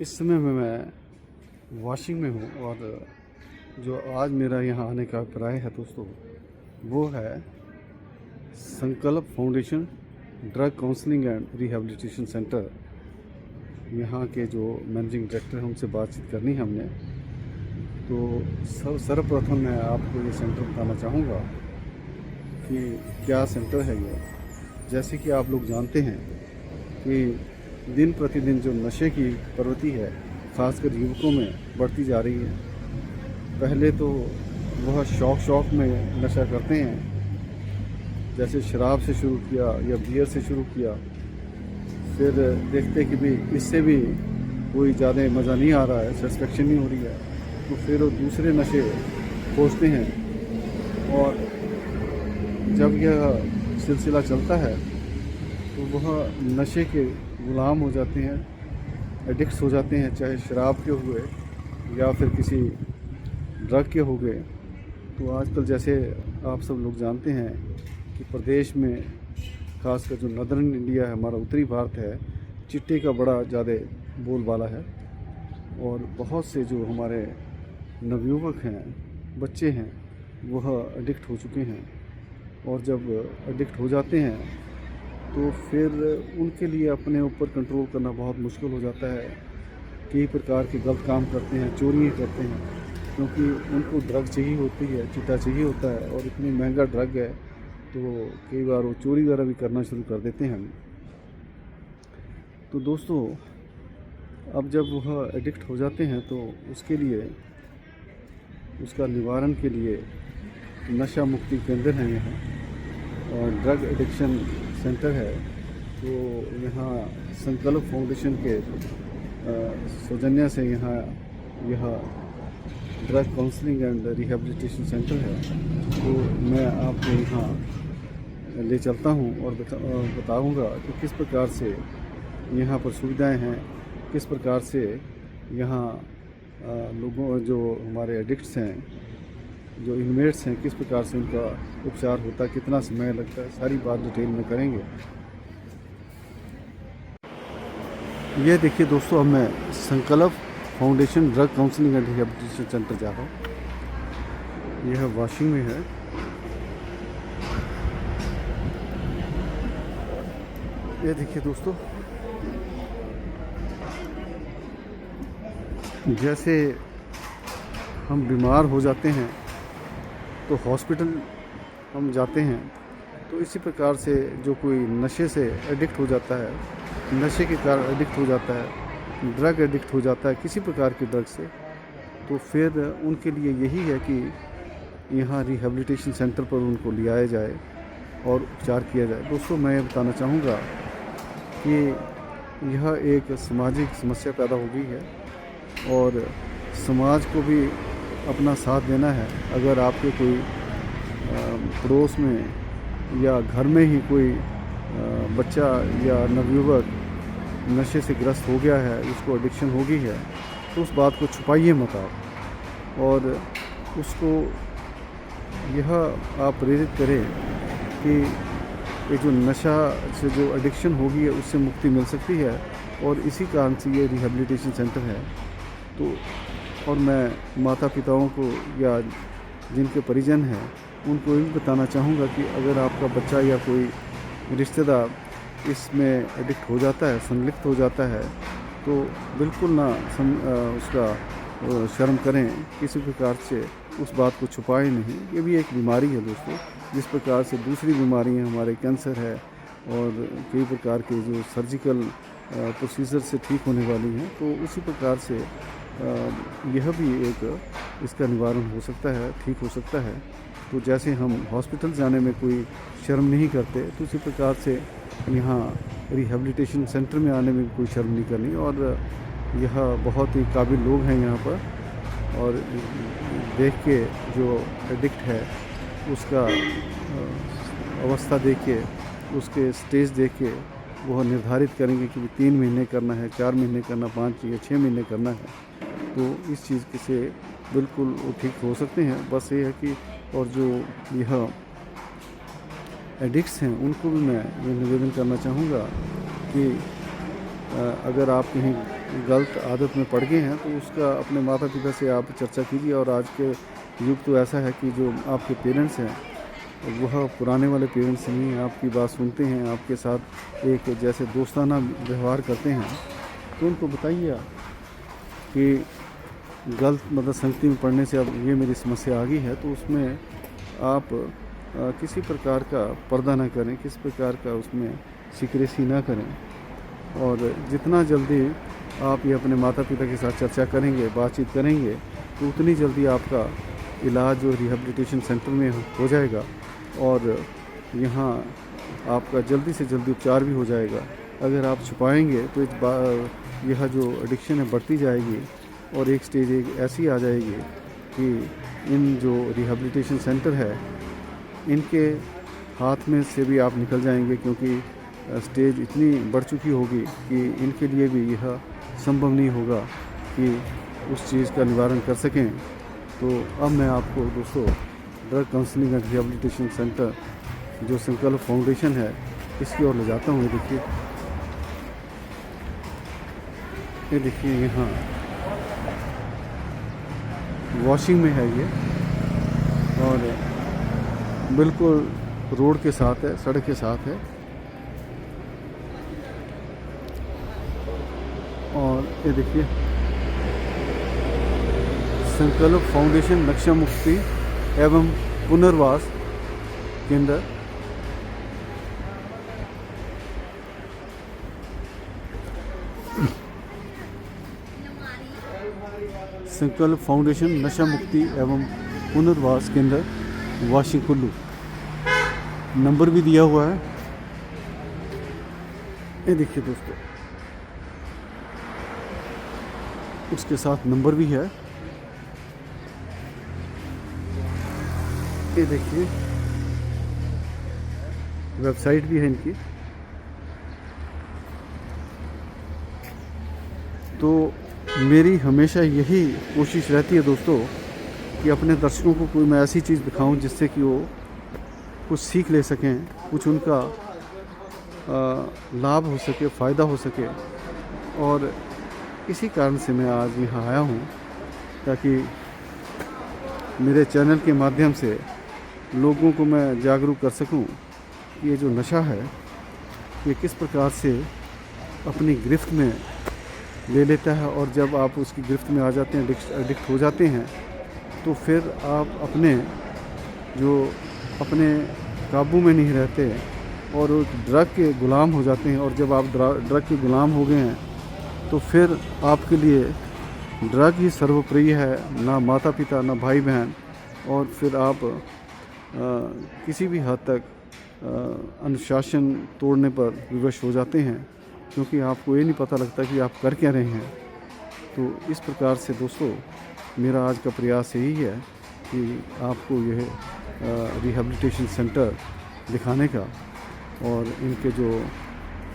इस समय में मैं वाशिंग में हूँ और जो आज मेरा यहाँ आने का अभिप्राय है दोस्तों, वो है संकल्प foundation drug counselling and rehabilitation centre. यहाँ के जो मैनेजिंग डायरेक्टर हैं उनसे बातचीत करनी है हमने। तो सर्वप्रथम मैं आपको ये सेंटर बताना चाहूँगा कि क्या सेंटर है ये। जैसे कि आप लोग जानते हैं कि दिन प्रतिदिन जो नशे की प्रवृत्ति है ख़ासकर युवकों में बढ़ती जा रही है। पहले तो वह शौक में नशा करते हैं, जैसे शराब से शुरू किया या बियर से शुरू किया, फिर देखते कि भी इससे भी कोई ज़्यादा मज़ा नहीं आ रहा है, सेटिस्फेक्शन नहीं हो रही है, तो फिर वो दूसरे नशे खोजते हैं। और जब यह सिलसिला चलता है तो वह नशे के गुलाम हो जाते हैं, एडिक्ट्स हो जाते हैं, चाहे शराब के हुए या फिर किसी ड्रग के हो गए। तो आजकल जैसे आप सब लोग जानते हैं कि प्रदेश में खासकर जो नदर्न इंडिया है, हमारा उत्तरी भारत है, चिट्टे का बड़ा ज़्यादा बोलबाला है। और बहुत से जो हमारे नवयुवक हैं, बच्चे हैं, वह एडिक्ट हो चुके हैं। और जब एडिक्ट हो जाते हैं तो फिर उनके लिए अपने ऊपर कंट्रोल करना बहुत मुश्किल हो जाता है। कई प्रकार के गलत काम करते हैं, चोरियाँ करते हैं, क्योंकि उनको ड्रग चाहिए होती है, चिट्टा चाहिए होता है और इतनी महंगा ड्रग है तो कई बार वो चोरी वगैरह भी करना शुरू कर देते हैं। तो दोस्तों, अब जब वह एडिक्ट हो जाते हैं तो उसके लिए, उसका निवारण के लिए नशा मुक्ति केंद्र है यहाँ और ड्रग एडिक्शन सेंटर है। तो यहाँ संकल्प फाउंडेशन के सौजन्य से यहाँ यह drug counselling and rehabilitation centre है। तो मैं आपको यहाँ ले चलता हूँ और बताऊँगा कि किस प्रकार से यहाँ पर सुविधाएं हैं, किस प्रकार से यहाँ लोगों, जो हमारे एडिक्ट्स हैं, जो इनमेट्स हैं, किस प्रकार से उनका उपचार होता है, कितना समय लगता है, सारी बात डिटेल में करेंगे। ये देखिए दोस्तों, अब मैं संकल्प foundation drug counselling and rehabilitation centre जा रहा हूँ। यह वाशिंग में है। ये देखिए दोस्तों, जैसे हम बीमार हो जाते हैं तो हॉस्पिटल हम जाते हैं, तो इसी प्रकार से जो कोई नशे से एडिक्ट हो जाता है, नशे के कारण एडिक्ट हो जाता है, ड्रग एडिक्ट हो जाता है किसी प्रकार के ड्रग से, तो फिर उनके लिए यही है कि यहाँ रिहैबिलिटेशन सेंटर पर उनको ले आया जाए और उपचार किया जाए। दोस्तों, मैं ये बताना चाहूँगा कि यह एक सामाजिक समस्या पैदा हो गई है और समाज को भी अपना साथ देना है। अगर आपके कोई पड़ोस में या घर में ही कोई बच्चा या नवयुवक नशे से ग्रस्त हो गया है, उसको एडिक्शन हो गई है, तो उस बात को छुपाइए मत आप, और उसको यह आप प्रेरित करें कि ये जो नशा से जो एडिक्शन हो गई है उससे मुक्ति मिल सकती है। और इसी कारण से ये रिहैबिलिटेशन सेंटर है। तो और मैं माता पिताओं को या जिनके परिजन हैं उनको ये बताना चाहूँगा कि अगर आपका बच्चा या कोई रिश्तेदार इसमें एडिक्ट हो जाता है, संलिप्त हो जाता है, तो बिल्कुल ना उसका शर्म करें, किसी प्रकार से उस बात को छुपाएं नहीं। ये भी एक बीमारी है दोस्तों, जिस प्रकार से दूसरी बीमारियां हमारे कैंसर है और कई प्रकार के जो सर्जिकल प्रोसीजर से ठीक होने वाली हैं, तो उसी प्रकार से यह भी एक इसका निवारण हो सकता है, ठीक हो सकता है। तो जैसे हम हॉस्पिटल जाने में कोई शर्म नहीं करते, तो उसी प्रकार से यहाँ रिहैबिलिटेशन सेंटर में आने में कोई शर्म नहीं करनी। और यह बहुत ही काबिल लोग हैं यहाँ पर, और देख के जो एडिक्ट है उसका अवस्था देख के, उसके स्टेज देख के वह निर्धारित करेंगे कि 3 महीने करना है, 4 महीने करना, 5 या 6 महीने करना है। तो इस चीज़ से बिल्कुल वो ठीक हो सकते हैं। बस ये है कि, और जो यह एडिक्ट्स हैं उनको भी मैं ये निवेदन करना चाहूँगा कि अगर आप कहीं गलत आदत में पड़ गए हैं तो उसका अपने माता पिता से आप चर्चा कीजिए। और आज के युग तो ऐसा है कि जो आपके पेरेंट्स हैं वह पुराने वाले पेरेंट्स नहीं हैं, आपकी बात सुनते हैं, आपके साथ एक जैसे दोस्ताना व्यवहार करते हैं। तो उनको बताइए आप कि गलत मतलब संगति में पढ़ने से अब ये मेरी समस्या आ गई है, तो उसमें आप किसी प्रकार का पर्दा ना करें, किसी प्रकार का उसमें सीक्रेसी ना करें। और जितना जल्दी आप ये अपने माता पिता के साथ चर्चा करेंगे, बातचीत करेंगे, तो उतनी जल्दी आपका इलाज जो रिहैबिलिटेशन सेंटर में हो जाएगा और यहाँ आपका जल्दी से जल्दी उपचार भी हो जाएगा। अगर आप छुपाएंगे तो यह जो एडिक्शन है बढ़ती जाएगी और एक स्टेज एक ऐसी आ जाएगी कि इन जो रिहैबिलिटेशन सेंटर है इनके हाथ में से भी आप निकल जाएंगे, क्योंकि स्टेज इतनी बढ़ चुकी होगी कि इनके लिए भी यह संभव नहीं होगा कि उस चीज़ का निवारण कर सकें। तो अब मैं आपको दोस्तों drug counselling and rehabilitation centre जो संकल्प फाउंडेशन है इसकी ओर ले जाता हूँ। ये देखिए यहाँ वॉशिंग में है ये, और बिल्कुल रोड के साथ है, सड़क के साथ है। और ये देखिए संकल्प फाउंडेशन नशा मुक्ति एवं पुनर्वास केंद्र। संकल्प फाउंडेशन नशा मुक्ति एवं पुनर्वास केंद्र वाशिंग कुल्लू। नंबर भी दिया हुआ है, ये देखिए दोस्तों, उसके साथ नंबर भी है। ये देखिए वेबसाइट भी है इनकी। तो मेरी हमेशा यही कोशिश रहती है दोस्तों कि अपने दर्शकों को कोई मैं ऐसी चीज़ दिखाऊं जिससे कि वो कुछ सीख ले सकें, कुछ उनका लाभ हो सके, फ़ायदा हो सके। और इसी कारण से मैं आज यहाँ आया हूँ ताकि मेरे चैनल के माध्यम से लोगों को मैं जागरूक कर सकूं कि ये जो नशा है ये किस प्रकार से अपनी गिरफ्त में ले लेता है। और जब आप उसकी गिरफ्त में आ जाते हैं, एडिक्ट हो जाते हैं, तो फिर आप अपने काबू में नहीं रहते और ड्रग के गुलाम हो जाते हैं। और जब आप ड्रग के गुलाम हो गए हैं तो फिर आपके लिए ड्रग ही सर्वप्रिय है, ना माता पिता, ना भाई बहन। और फिर आप किसी भी हद तक अनुशासन तोड़ने पर विवश हो जाते हैं, क्योंकि आपको ये नहीं पता लगता कि आप कर क्या रहे हैं। तो इस प्रकार से दोस्तों मेरा आज का प्रयास यही है कि आपको यह रिहैबिलिटेशन सेंटर दिखाने का और इनके जो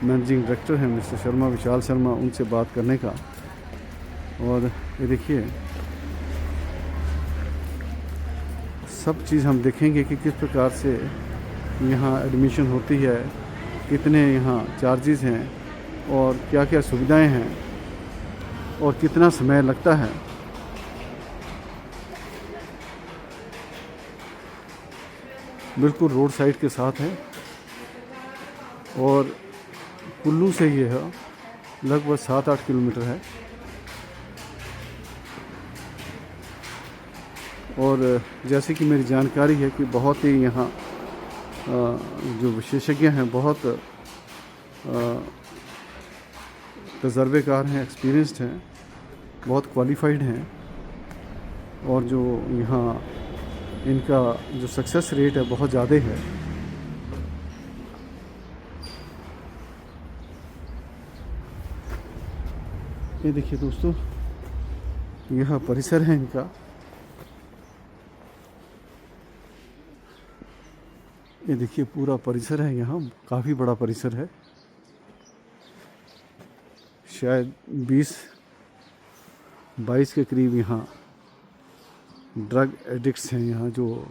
मैनेजिंग डायरेक्टर हैं मिस्टर शर्मा, विशाल शर्मा, उनसे बात करने का। और ये देखिए सब चीज़ हम देखेंगे कि किस प्रकार से यहाँ एडमिशन होती है, कितने यहाँ चार्जेस हैं और क्या क्या सुविधाएं हैं और कितना समय लगता है। बिल्कुल रोड साइड के साथ है और कुल्लू से ये है लगभग 7-8 किलोमीटर है। और जैसे कि मेरी जानकारी है कि बहुत ही यहाँ जो विशेषज्ञ हैं बहुत तजर्बेकार हैं, एक्सपीरियंस्ड हैं, बहुत क्वालिफाइड हैं। और जो यहाँ इनका जो सक्सेस रेट है बहुत ज़्यादा है। ये देखिए दोस्तों यह परिसर है इनका। ये देखिए पूरा परिसर है, यहाँ काफ़ी बड़ा परिसर है, शायद 20-22 के करीब यहाँ ड्रग एडिक्ट्स हैं यहाँ जो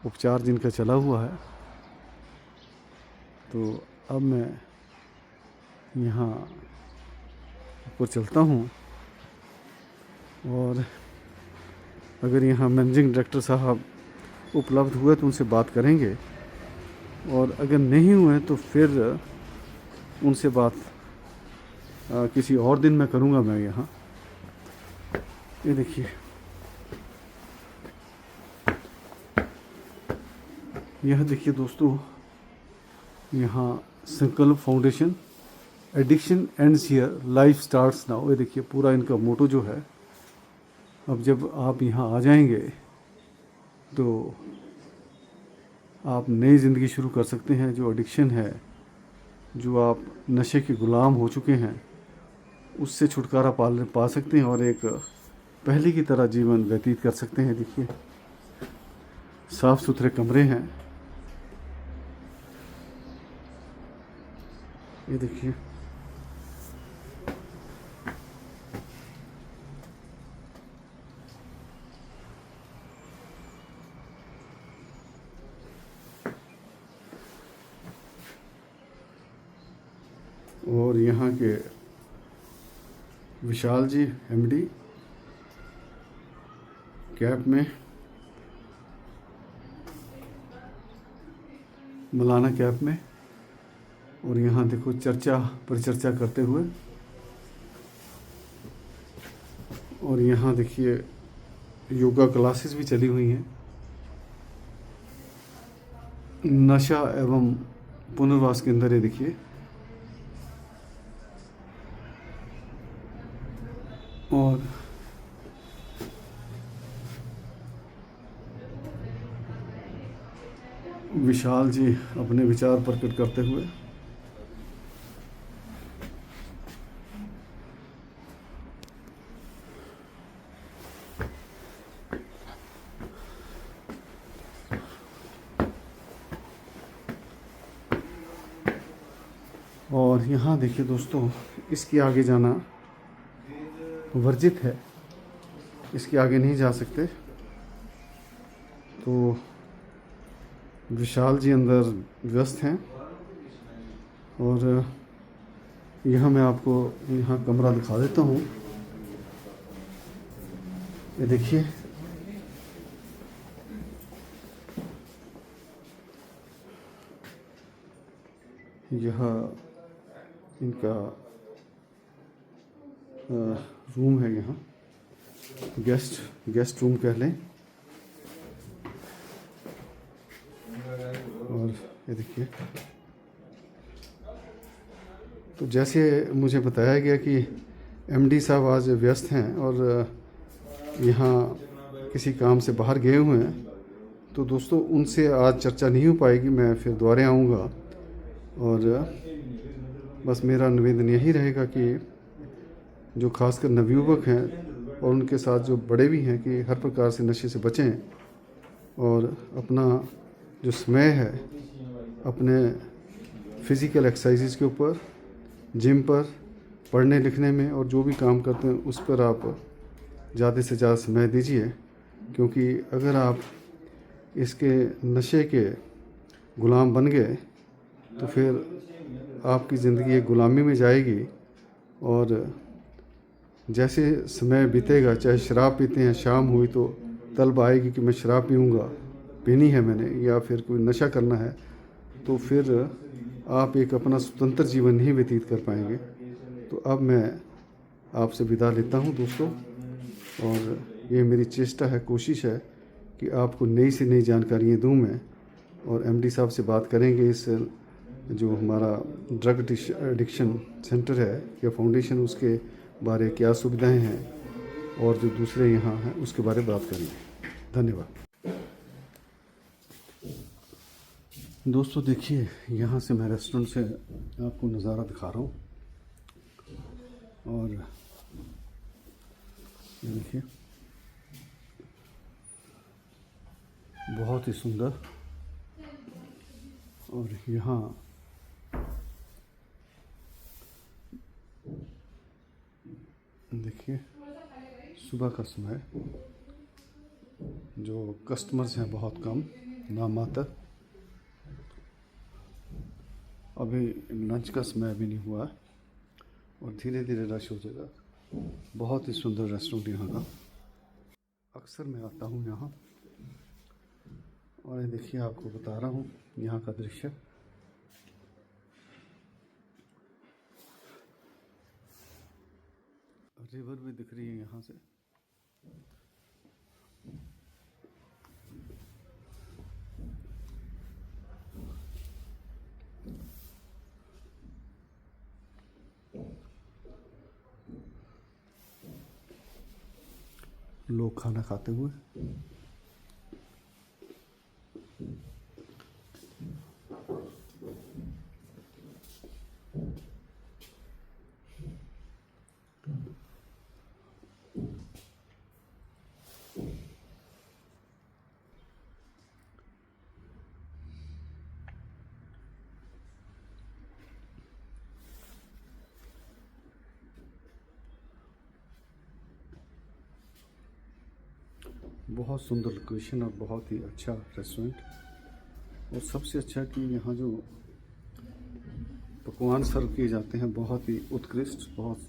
उपचार जिनका चला हुआ है। तो अब मैं यहाँ ऊपर चलता हूँ और अगर यहाँ मैनेजिंग डायरेक्टर साहब उपलब्ध हुए तो उनसे बात करेंगे, और अगर नहीं हुए तो फिर उनसे बात किसी और दिन मैं करूँगा। मैं यहाँ ये देखिए, यह देखिए दोस्तों, यहाँ संकल्प foundation, addiction ends here, life starts now. ये देखिए पूरा इनका मोटो जो है। अब जब आप यहाँ आ जाएंगे तो आप नई ज़िंदगी शुरू कर सकते हैं। जो एडिक्शन है, जो आप नशे के गुलाम हो चुके हैं, उससे छुटकारा पा सकते हैं और एक पहले की तरह जीवन व्यतीत कर सकते हैं। देखिए साफ़ सुथरे कमरे हैं, ये देखिए। और यहाँ के विशाल जी एमडी कैप में, मौलाना कैप में, और यहाँ देखो चर्चा पर चर्चा करते हुए। और यहाँ देखिए योगा क्लासेस भी चली हुई हैं। नशा एवं पुनर्वास केंद्र है, देखिए। और विशाल जी अपने विचार प्रकट करते हुए। और यहाँ देखिए दोस्तों, इसके आगे जाना वर्जित है, इसके आगे नहीं जा सकते। तो विशाल जी अंदर व्यस्त हैं। और यहाँ मैं आपको यहाँ कमरा दिखा देता हूँ। ये देखिए, यह इनका रूम है। यहाँ गेस्ट रूम कह लें। और ये देखिए, तो जैसे मुझे बताया गया कि एमडी साहब आज व्यस्त हैं और यहाँ किसी काम से बाहर गए हुए हैं, तो दोस्तों उनसे आज चर्चा नहीं हो पाएगी। मैं फिर दोबारा आऊँगा। और बस मेरा निवेदन यही रहेगा कि जो खासकर नवयुवक हैं और उनके साथ जो बड़े भी हैं, कि हर प्रकार से नशे से बचें और अपना जो समय है अपने फिज़िकल एक्सरसाइजेज के ऊपर, जिम पर, पढ़ने लिखने में और जो भी काम करते हैं उस पर आप ज़्यादा से ज़्यादा समय दीजिए। क्योंकि अगर आप इसके नशे के गुलाम बन गए तो फिर आपकी ज़िंदगी एक गुलामी में जाएगी। और जैसे समय बीतेगा, चाहे शराब पीते हैं, शाम हुई तो तलब आएगी कि मैं शराब पीऊँगा, पीनी है मैंने, या फिर कोई नशा करना है, तो फिर आप एक अपना स्वतंत्र जीवन नहीं व्यतीत कर पाएंगे। तो अब मैं आपसे विदा लेता हूं दोस्तों। और ये मेरी चेष्टा है, कोशिश है कि आपको नई से नई जानकारियाँ दूं मैं। और एमडी साहब से बात करेंगे इस जो हमारा ड्रग एडिक्शन सेंटर है या फाउंडेशन, उसके बारे क्या सुविधाएं हैं और जो दूसरे यहाँ हैं उसके बारे में बात करेंगे। धन्यवाद दोस्तों। देखिए, यहाँ से मैं रेस्टोरेंट से आपको नज़ारा दिखा रहा हूँ। और ये देखिए, बहुत ही सुंदर। और यहाँ देखिए, सुबह का समय, जो कस्टमर्स हैं बहुत कम, नामात्र। अभी लंच का समय भी नहीं हुआ, और धीरे धीरे रश हो जाएगा। बहुत ही सुंदर रेस्टोरेंट यहाँ का, अक्सर मैं आता हूँ यहाँ। और ये देखिए, आपको बता रहा हूँ यहाँ का दृश्य। रिवर भी दिख रही है यहाँ से। लोग खाना खाते हुए। बहुत सुंदर लोकेशन और बहुत ही अच्छा रेस्टोरेंट। और सबसे अच्छा कि यहाँ जो पकवान सर्व किए जाते हैं बहुत ही उत्कृष्ट, बहुत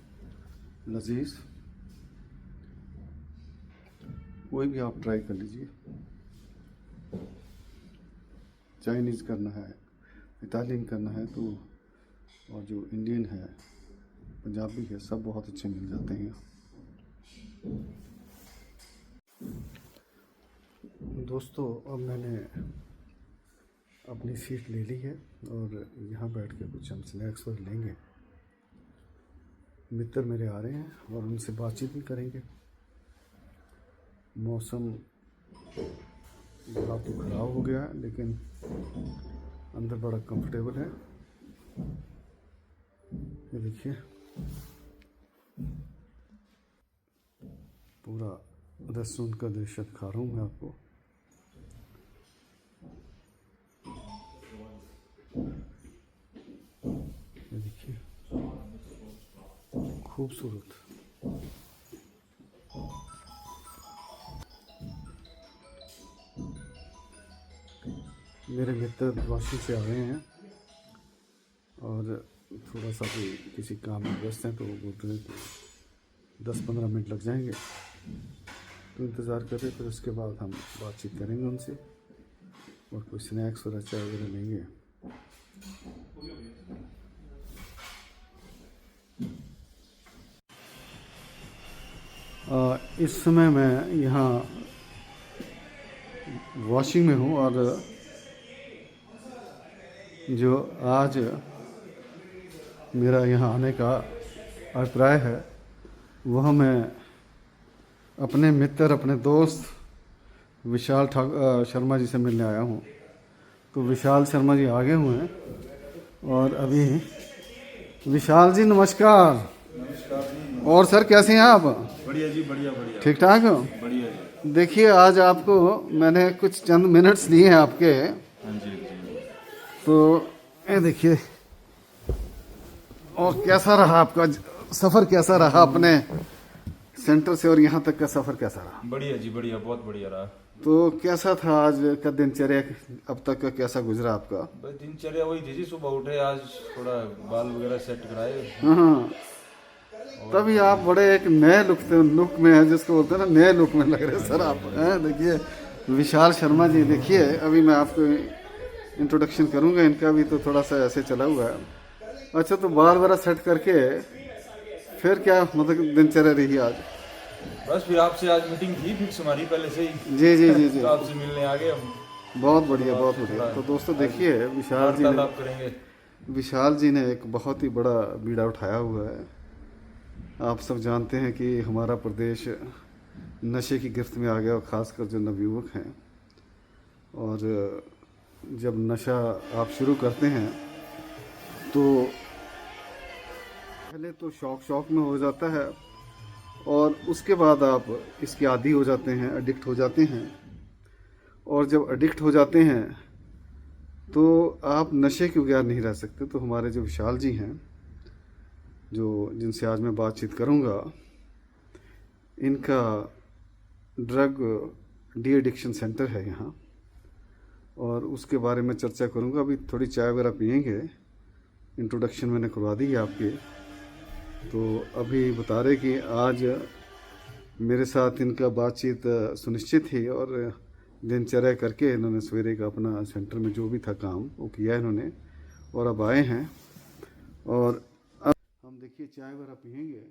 लजीज। कोई भी आप ट्राई कर लीजिए। चाइनीज़ करना है, इटालियन करना है तो, और जो इंडियन है, पंजाबी है, सब बहुत अच्छे मिल जाते हैं यहाँ। दोस्तों, अब मैंने अपनी सीट ले ली है और यहाँ बैठ के कुछ हम स्नैक्स और लेंगे। मित्र मेरे आ रहे हैं और उनसे बातचीत भी करेंगे। मौसम बड़ा तो ख़राब हो गया है, लेकिन अंदर बड़ा कंफर्टेबल है। ये देखिए, पूरा रेस्टोरेंट का दृश्य दिखा रहा हूँ मैं आपको। ये देखिए, खूबसूरत। मेरे मित्र वाशिंग से आ रहे हैं और थोड़ा सा भी किसी काम में व्यस्त हैं, तो बोल रहे हैं कि 10-15 मिनट लग जाएंगे, तो इंतज़ार करें। फिर उसके बाद हम बातचीत करेंगे उनसे और कोई स्नैक्स और चाय वगैरह लेंगे। इस समय मैं यहाँ वॉशिंग में हूँ और जो आज मेरा यहाँ आने का अभिप्राय है वह मैं अपने मित्र, अपने दोस्त विशाल शर्मा जी से मिलने आया हूँ। तो विशाल शर्मा जी आगे हुए हैं और अभी विशाल जी नमस्कार। नमस्कार जी। और सर कैसे हैं आप? बढ़िया जी, बढ़िया बढ़िया। ठीक ठाक हो? बढ़िया जी। देखिए, आज आपको मैंने कुछ चंद मिनट्स दिए हैं आपके। हाँ जी जी। तो ये देखिए, और कैसा रहा आपका सफ़र? कैसा रहा अपने सेंटर से और यहाँ तक का सफ़र कैसा रहा? बढ़िया जी, बढ़िया, बहुत बढ़िया रहा। तो कैसा था आज का दिनचर्या, अब तक का कैसा गुजरा आपका? बस दिनचर्या वही थी जी, सुबह उठे, आज थोड़ा बाल वगैरह सेट कराए। हाँ, तभी आप बड़े एक नए लुक में हैं, जिसको बोलते हैं ना, नए लुक में लग रहे हैं सर आप। हैं, देखिए विशाल शर्मा जी। देखिए, अभी मैं आपको इंट्रोडक्शन करूंगा, इनका भी तो थोड़ा सा ऐसे चला हुआ है। अच्छा, तो बाल वगैरह सेट करके फिर क्या मतलब दिनचर्या रही आज? बस फिर आपसे आज मीटिंग थी फिक्स हमारी पहले से ही। जी जी जी जी, तो आपसे मिलने आ गए हम। बहुत बढ़िया बहुत बढ़िया। तो दोस्तों देखिए, विशाल जी वार्तालाप करेंगे। विशाल जी ने एक बहुत ही बड़ा बीड़ा उठाया हुआ है। आप सब जानते हैं कि हमारा प्रदेश नशे की गिरफ्त में आ गया, और ख़ासकर जो नवयुवक हैं। और जब नशा आप शुरू करते हैं तो पहले तो शौक में हो जाता है, और उसके बाद आप इसके आदी हो जाते हैं, एडिक्ट हो जाते हैं। और जब एडिक्ट हो जाते हैं तो आप नशे के बगैर नहीं रह सकते। तो हमारे जो विशाल जी हैं, जो जिनसे आज मैं बातचीत करूंगा, इनका ड्रग डी एडिक्शन सेंटर है यहाँ, और उसके बारे में चर्चा करूंगा। अभी थोड़ी चाय वगैरह पियेंगे। इंट्रोडक्शन मैंने करवा दी है आपके। तो अभी बता रहे कि आज मेरे साथ इनका बातचीत सुनिश्चित थी और दिनचर्या करके इन्होंने सवेरे का अपना सेंटर में जो भी था काम वो किया इन्होंने और अब आए हैं। और अब हम देखिए चाय वगैरह पियेंगे,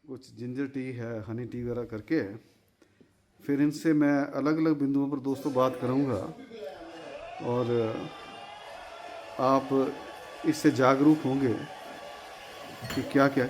कुछ जिंजर टी है, हनी टी वगैरह करके फिर इनसे मैं अलग अलग बिंदुओं पर दोस्तों बात करूंगा और आप इससे जागरूक होंगे कि क्या क्या